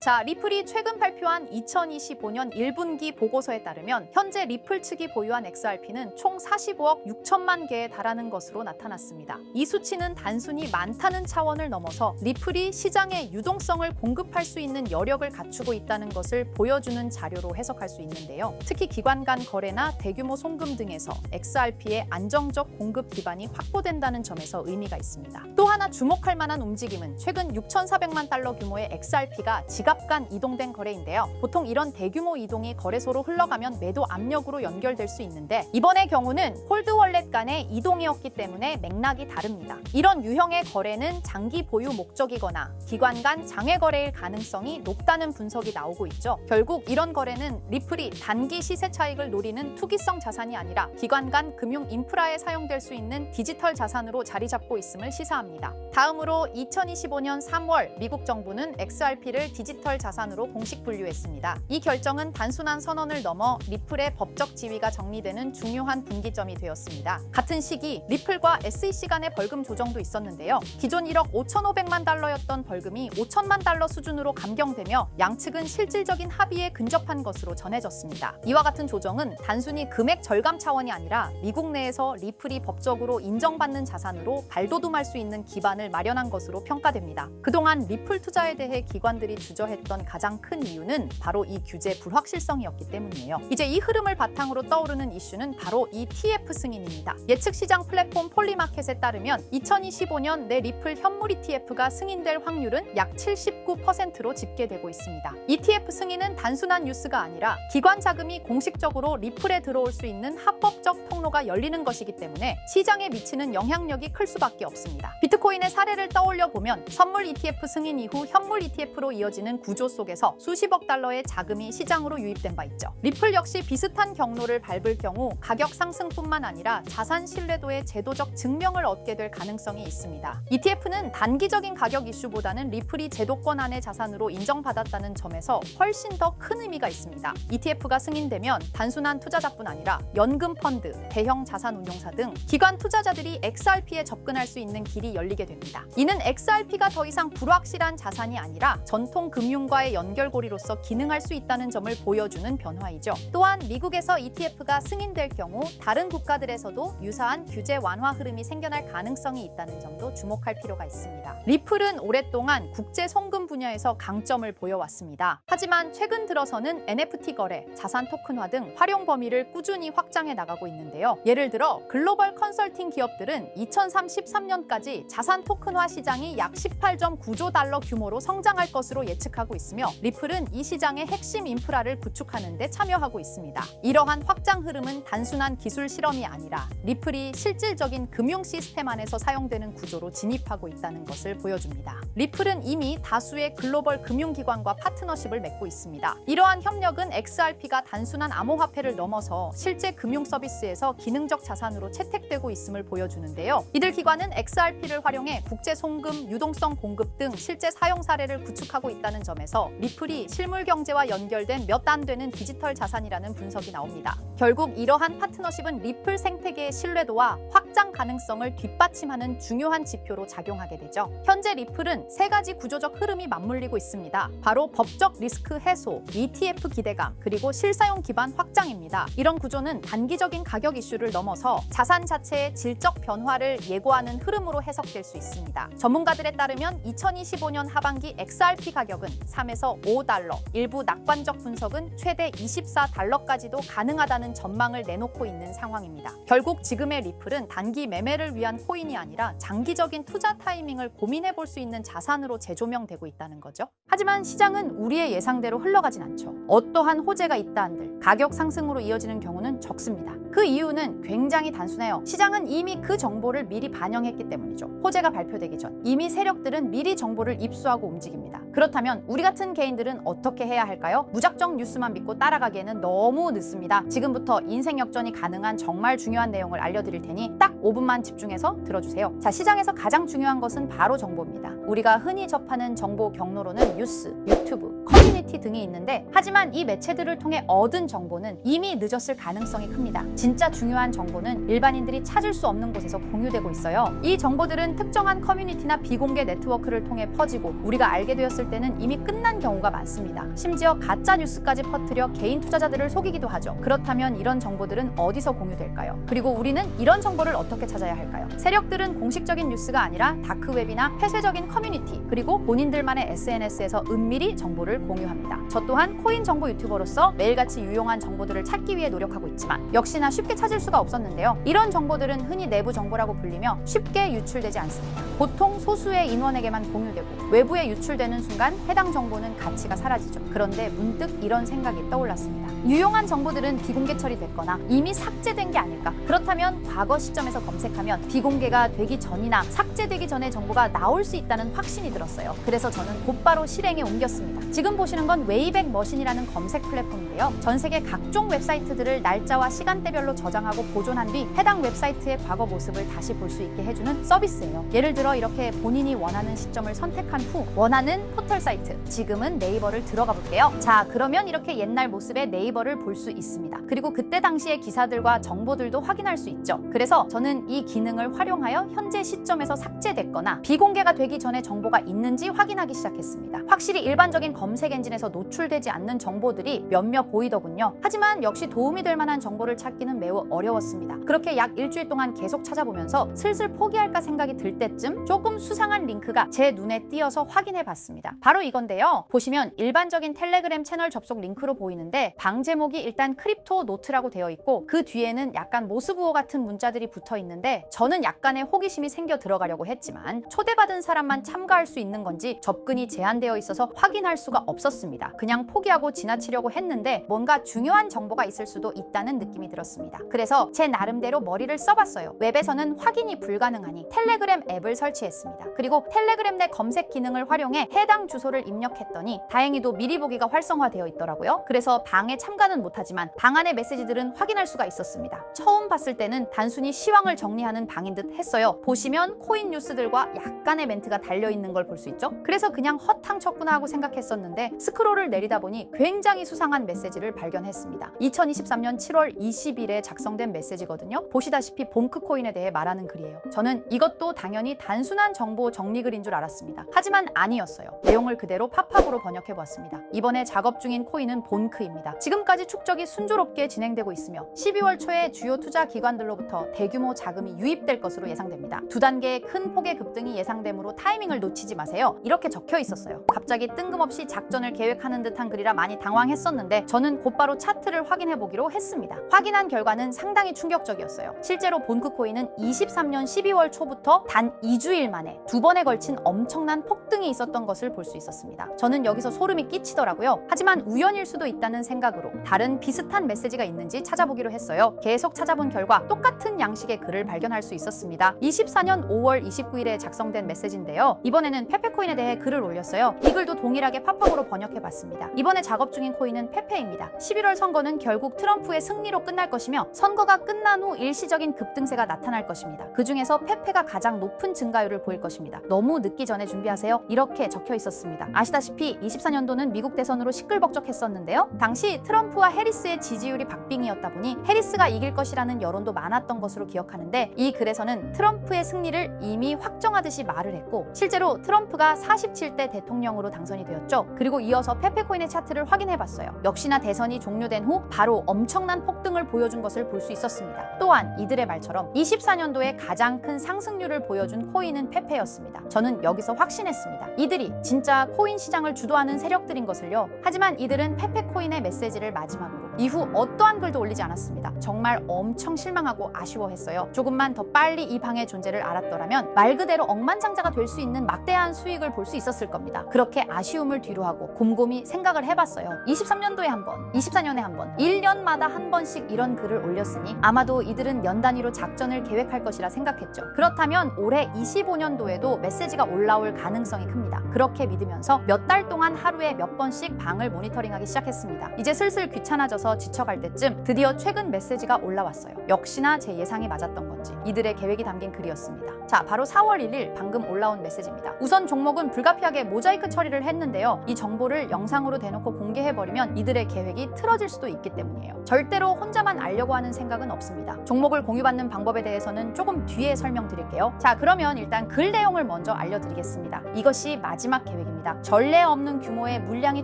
자, 리플이 최근 발표한 2025년 1분기 보고서에 따르면 현재 리플 측이 보유한 XRP는 총 45억 6천만 개에 달하는 것으로 나타났습니다. 이 수치는 단순히 많다는 차원을 넘어서 리플이 시장에 유동성을 공급할 수 있는 여력을 갖추고 있다는 것을 보여주는 자료로 해석할 수 있는데요. 특히 기관 간 거래나 대규모 송금 등에서 XRP의 안정적 공급 기반이 확보된다는 점에서 의미가 있습니다. 또 하나 주목할 만한 움직임은 최근 6,400만 달러 규모의 XRP가 지갑 간 이동된 거래인데요. 보통 이런 대규모 이동이 거래소로 흘러가면 매도 압력으로 연결될 수 있는데 이번의 경우는 홀드 월렛 간의 이동이었기 때문에 맥락이 다릅니다. 이런 유형의 거래는 장기 보유 목적이거나 기관 간 장외 거래일 가능성이 높다는 분석이 나오고 있죠. 결국 이런 거래는 리플이 단기 시세 차익을 노리는 투기성 자산이 아니라 기관 간 금융 인프라에 사용될 수 있는 디지털 자산으로 자리 잡고 있음을 시사합니다. 다음으로 2025년 3월 미국 정부는 XRP를 디지털 자산으로 공식 분류했습니다. 이 결정은 단순한 선언을 넘어 리플의 법적 지위가 정리되는 중요한 분기점이 되었습니다. 같은 시기 리플과 SEC 간의 벌금 조정도 있었는데요. 기존 1억 5,500만 달러였던 벌금이 5천만 달러 수준으로 감경되며 양측은 실질적인 합의에 근접한 것으로 전해졌습니다. 이와 같은 조정은 단순히 금액 절감 차원이 아니라 미국 내에서 리플이 법적으로 인정받는 자산으로 발돋움할 수 있는 기반을 마련한 것으로 평가됩니다. 그동안 리플 투자에 대해 기관들이 주저했던 가장 큰 이유는 바로 이 규제 불확실성이었기 때문이에요. 이제 이 흐름을 바탕으로 떠오르는 이슈는 바로 ETF 승인입니다. 예측 시장 플랫폼 폴리마켓에 따르면 2025년 내 리플 현물 ETF가 승인될 확률은 약 79%로 집계되고 있습니다. ETF 승인은 단순한 뉴스가 아니라 기관 자금이 공식적으로 리플에 들어올 수 있는 합법적 통로가 열리는 것이기 때문에 시장에 미치는 영향력이 클 수밖에 없습니다. 비트코인의 사례를 떠올려 보면 선물 ETF 승인 이후 현물 ETF로 이어지는 구조 속에서 수십억 달러의 자금이 시장으로 유입된 바 있죠. 리플 역시 비슷한 경로를 밟을 경우 가격 상승뿐만 아니라 자산 신뢰도의 제도적 증명을 얻게 될 가능성이 있습니다. ETF는 단기적인 가격 이슈보다는 리플이 제도권 안의 자산으로 인정받았다는 점에서 훨씬 더 큰 의미가 있습니다. ETF가 승인되면 단순한 투자자뿐 아니라 연금 펀드, 대형 자산 운용사 등 기관 투자자들이 XRP에 접근할 수 있는 길이 열리게 됩니다. 이는 XRP가 더 이상 불확실한 자산이 아니라 전통 금융과의 연결고리로서 기능할 수 있다는 점을 보여주는 변화이죠. 또한 미국에서 ETF가 승인될 경우 다른 국가들에서도 유사한 규제 완화 흐름이 생겨날 가능성이 있다는 점도 주목할 필요가 있습니다. 리플은 오랫동안 국제 송금 분야에서 강점을 보여왔습니다. 하지만 최근 들어서는 NFT 거래, 자산 토큰화 등 활용 범위를 꾸준히 확장해 나가고 있는데요. 예를 들어 글로벌 컨설팅 기업들은 2033년까지 자산 토큰화 시장이 약 18.9조 달러 규모로 성장할 것으로 예측하고 있으며 리플은 이 시장의 핵심 인프라를 구축하는 데 참여하고 있습니다. 이러한 확장 흐름은 단순한 기술 실험이 아니라 리플이 실질적인 금융 시스템 안에서 사용되는 구조로 진입하고 있다는 것을 보여줍니다. 리플은 이미 다수의 글로벌 금융기관과 파트너십을 맺고 있습니다. 이러한 협력은 XRP가 단순한 암호화폐를 넘어서 실제 금융 서비스에서 기능적 자산으로 채택되고 있음을 보여주는데요. 이들 기관은 XRP를 활용해 국제 송금, 유동성 공급 등 실제 사용 사례를 구축하고 있다는 점에서 리플이 실물 경제와 연결된 몇 안 되는 디지털 자산이라는 분석이 나옵니다. 결국 이러한 파트너십은 리플 생태계의 신뢰도와 확장 가능성을 뒷받침하는 중요한 지표로 작용하게 되죠. 현재 리플은 세 가지 구조적 흐름이 맞물리고 있습니다. 바로 법적 리스크 해소, ETF 기대감, 그리고 실사용 기반 확장입니다. 이런 구조는 단기적인 가격 이슈를 넘어서 자산 자체의 질적 변화를 예고하는 흐름으로 해석될 수 있습니다. 전문가들에 따르면 2025년 하반기 XRP 가격은 3에서 5달러, 일부 낙관적 분석은 최대 24달러까지도 가능하다는 전망을 내놓고 있는 상황입니다. 결국 지금의 리플은 단기 매매를 위한 코인이 아니라 장기적인 투자 타이밍을 고민해 볼 수 있는 자산으로 재조명되고 있다는 거죠. 하지만 시장은 우리의 예상대로 흘러가진 않죠. 어떠한 호재가 있다 한들 가격 상승으로 이어지는 경우는 적습니다. 그 이유는 굉장히 단순해요. 시장은 이미 그 정보를 미리 반영했기 때문이죠. 호재가 발표되기 전 이미 세력들은 미리 정보를 입수하고 움직입니다. 그렇다면 우리 같은 개인들은 어떻게 해야 할까요? 무작정 뉴스만 믿고 따라가기에는 너무 늦습니다. 지금부터 인생 역전이 가능한 정말 중요한 내용을 알려드릴 테니 딱 5분만 집중해서 들어주세요. 자, 시장에서 가장 중요한 것은 바로 정보입니다. 우리가 흔히 접하는 정보 경로로는 뉴스, 유튜브, 커뮤니티 커뮤니티 등이 있는데 하지만 이 매체들을 통해 얻은 정보는 이미 늦었을 가능성이 큽니다. 진짜 중요한 정보는 일반인들이 찾을 수 없는 곳에서 공유되고 있어요. 이 정보들은 특정한 커뮤니티나 비공개 네트워크를 통해 퍼지고 우리가 알게 되었을 때는 이미 끝난 경우가 많습니다. 심지어 가짜 뉴스까지 퍼뜨려 개인 투자자들을 속이기도 하죠. 그렇다면 이런 정보들은 어디서 공유될까요? 그리고 우리는 이런 정보를 어떻게 찾아야 할까요? 세력들은 공식적인 뉴스가 아니라 다크웹이나 폐쇄적인 커뮤니티 그리고 본인들만의 SNS에서 은밀히 정보를 공유합니다. 저 또한 코인 정보 유튜버로서 매일같이 유용한 정보들을 찾기 위해 노력하고 있지만 역시나 쉽게 찾을 수가 없었는데요. 이런 정보들은 흔히 내부 정보라고 불리며 쉽게 유출되지 않습니다. 보통 소수의 인원에게만 공유되고 외부에 유출되는 순간 해당 정보는 가치가 사라지죠. 그런데 문득 이런 생각이 떠올랐습니다. 유용한 정보들은 비공개 처리됐거나 이미 삭제된 게 아닐까? 그렇다면 과거 시점에서 검색하면 비공개가 되기 전이나 삭제되기 전에 정보가 나올 수 있다는 확신이 들었어요. 그래서 저는 곧바로 실행에 옮겼습니다. 지금 보시는 건 웨이백 머신이라는 검색 플랫폼인데요. 전 세계 각종 웹사이트들을 날짜와 시간대별로 저장하고 보존한 뒤 해당 웹사이트의 과거 모습을 다시 볼 수 있게 해주는 서비스예요. 예를 들어 이렇게 본인이 원하는 시점을 선택한 후 원하는 포털 사이트, 지금은 네이버를 들어가 볼게요. 자, 그러면 이렇게 옛날 모습의 네이버를 볼 수 있습니다. 그리고 그때 당시의 기사들과 정보들도 확인할 수 있죠. 그래서 저는 이 기능을 활용하여 현재 시점에서 삭제됐거나 비공개가 되기 전에 정보가 있는지 확인하기 시작했습니다. 확실히 일반적인 검색 엔진에서 노출되지 않는 정보들이 몇몇 보이더군요. 하지만 역시 도움이 될 만한 정보를 찾기는 매우 어려웠습니다. 그렇게 약 일주일 동안 계속 찾아보면서 슬슬 포기할까 생각이 들 때쯤 조금 수상한 링크가 제 눈에 띄어서 확인해 봤습니다. 바로 이건데요. 보시면 일반적인 텔레그램 채널 접속 링크로 보이는데 방 제목이 일단 크립토 노트라고 되어 있고 그 뒤에는 약간 모스부호 같은 문자들이 붙어 있는데 저는 약간의 호기심이 생겨 들어가려고 했지만 초대받은 사람만 참가할 수 있는 건지 접근이 제한되어 있어서 확인할 수가 없었습니다. 그냥 포기하고 지나치려고 했는데 뭔가 중요한 정보가 있을 수도 있다는 느낌이 들었습니다. 그래서 제 나름대로 머리를 써봤어요. 웹에서는 확인이 불가능하니 텔레그램 앱을 설치했습니다. 그리고 텔레그램 내 검색 기능을 활용해 해당 주소를 입력했더니 다행히도 미리 보기가 활성화되어 있더라고요. 그래서 방에 참가는 못하지만 방 안의 메시지들은 확인할 수가 있었습니다. 처음 봤을 때는 단순히 시황을 정리하는 방인 듯 했어요. 보시면 코인 뉴스들과 약간의 멘트가 달려있는 걸 볼 수 있죠. 그래서 그냥 헛탕 쳤구나 하고 생각했었는데 스크롤을 내리다 보니 굉장히 수상한 메시지를 발견했습니다. 2023년 7월 20일에 작성된 메시지거든요. 보시다시피 봉크코인에 대해 말하는 글이에요. 저는 이것도 당연히 단순한 정보 정리글인 줄 알았습니다. 하지만 아니었어요. 내용을 그대로 팝팝으로 번역해보았습니다. 이번에 작업 중인 코인은 본크입니다. 지금까지 축적이 순조롭게 진행되고 있으며 12월 초에 주요 투자 기관들로부터 대규모 자금이 유입될 것으로 예상됩니다. 두 단계의 큰 폭의 급등이 예상되므로 타이밍을 놓치지 마세요. 이렇게 적혀 있었어요. 갑자기 뜬금없이 작전을 계획하는 듯한 글이라 많이 당황했었는데 저는 곧바로 차트를 확인해 보기로 했습니다. 확인한 결과는 상당히 충격적이었어요. 실제로 본크코인은 23년 12월 초부터 단 2주일 만에 두 번에 걸친 엄청난 폭등이 있었던 것을 볼 수 있었습니다. 저는 여기서 소름이 끼치더라고요. 하지만 우연일 수도 있다는 생각으로 다른 비슷한 메시지가 있는지 찾아보기로 했어요. 계속 찾아본 결과 똑같은 양식의 글을 발견할 수 있었습니다. 24년 5월 29일에 작성된 메시지인데요. 이번에는 페페코인에 대해 글을 올렸어요. 이 글도 동일하게 팝팝으로 번역해봤습니다. 이번에 작업 중인 코인은 페페입니다. 11월 선거는 결국 트럼프의 승리로 끝날 것이며 선거가 끝난 후 일시적인 급등세가 나타날 것입니다. 그 중에서 페페가 가장 높은 증가율을 보일 것입니다. 너무 늦기 전에 준비하세요. 이렇게 적혀 있었습니다. 아시다시피 24년도는 미국 대선으로 시끌벅적했었는데요. 당시 트럼프와 해리스의 지지율이 박빙이었다 보니 해리스가 이길 것이라는 여론도 많았던 것으로 기억하는데 이 글에서는 트럼프의 승리를 이미 확정하듯이 말을 했고 실제로 트럼프가 47대 대통령으로 당선이 되었죠. 그리고 이어서 페페코인의 차트를 확인해봤어요. 역시나 대선이 종료된 후 바로 엄청난 폭등을 보여준 것을 볼 수 있었습니다. 또한 이들의 말처럼 24년도에 가장 큰 상승률을 보여준 코인은 페페였습니다. 저는 여기서 확신했습니다. 이들이 진짜 코인 시장을 주도하는 세력들인 것을요. 하지만 이들은 페페코인의 메시지를 마지막으로 이후 어떠한 글도 올리지 않았습니다. 정말 엄청 실망하고 아쉬워했어요. 조금만 더 빨리 이 방의 존재를 알았더라면 말 그대로 억만장자가 될 수 있는 막대한 수익을 볼 수 있었을 겁니다. 그렇게 아쉬움을 뒤로하고 곰곰이 생각을 해봤어요. 23년도에 한 번, 24년에 한 번, 1년마다 한 번씩 이런 글을 올렸으니 아마도 이들은 연 단위로 작전을 계획할 것이라 생각했죠. 그렇다면 올해 25년도에도 메시지가 올라올 가능성이 큽니다. 그렇게 믿으면서 몇 달 동안 하루에 몇 번씩 방을 모니터링하기 시작했습니다. 이제 슬슬 귀찮아져서 하면서 지쳐갈 때쯤 드디어 최근 메시지가 올라왔어요. 역시나 제 예상이 맞았던 건지 이들의 계획이 담긴 글이었습니다. 자, 바로 4월 1일 방금 올라온 메시지입니다. 우선 종목은 불가피하게 모자이크 처리를 했는데요. 이 정보를 영상으로 대놓고 공개해버리면 이들의 계획이 틀어질 수도 있기 때문이에요. 절대로 혼자만 알려고 하는 생각은 없습니다. 종목을 공유받는 방법에 대해서는 조금 뒤에 설명드릴게요. 자, 그러면 일단 글 내용을 먼저 알려드리겠습니다. 이것이 마지막 계획입니다. 전례 없는 규모의 물량이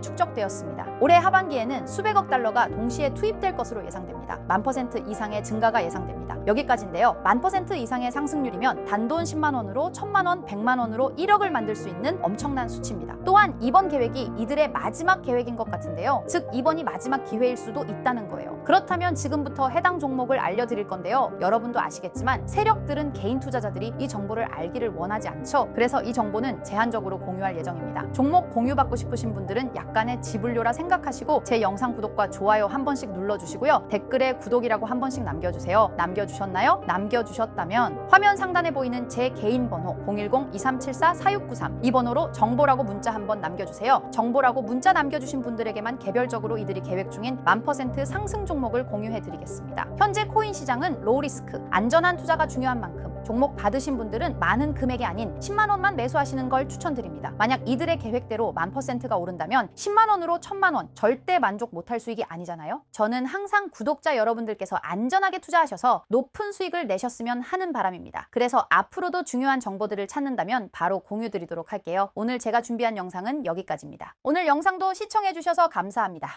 축적되었습니다. 올해 하반기에는 수백억 달러가 동시에 투입될 것으로 예상됩니다. 1000% 이상의 증가가 예상됩니다. 여기까지인데요. 1000% 이상의 상승률이면 단돈 10만 원으로 1000만 원, 100만 원으로 1억을 만들 수 있는 엄청난 수치입니다. 또한 이번 계획이 이들의 마지막 계획인 것 같은데요. 즉 이번이 마지막 기회일 수도 있다는 거예요. 그렇다면 지금부터 해당 종목을 알려드릴 건데요. 여러분도 아시겠지만 세력들은 개인 투자자들이 이 정보를 알기를 원하지 않죠. 그래서 이 정보는 제한적으로 공유할 예정입니다. 종목 공유받고 싶으신 분들은 약간의 지불료라 생각하시고 제 영상 구독과 좋아요 한 번씩 눌러주시고요. 댓글에 구독이라고 한 번씩 남겨주세요. 남겨주셨나요? 남겨주셨다면 화면 상단에 보이는 제 개인 번호 010-2374-4693 이 번호로 정보라고 문자 한번 남겨주세요. 정보라고 문자 남겨주신 분들에게만 개별적으로 이들이 계획 중인 1000% 상승 종목을 공유해드리겠습니다. 현재 코인 시장은 로우리스크, 안전한 투자가 중요한 만큼 종목 받으신 분들은 많은 금액이 아닌 10만 원만 매수하시는 걸 추천드립니다. 만약 이들의 계획대로 1000%가 오른다면 10만 원으로 1000만 원 절대 만족 못할 수익이 아니잖아요. 저는 항상 구독자 여러분들께서 안전하게 투자하셔서 높은 수익을 내셨으면 하는 바람입니다. 그래서 앞으로도 중요한 정보들을 찾는다면 바로 공유드리도록 할게요. 오늘 제가 준비한 영상은 여기까지입니다. 오늘 영상도 시청해주셔서 감사합니다.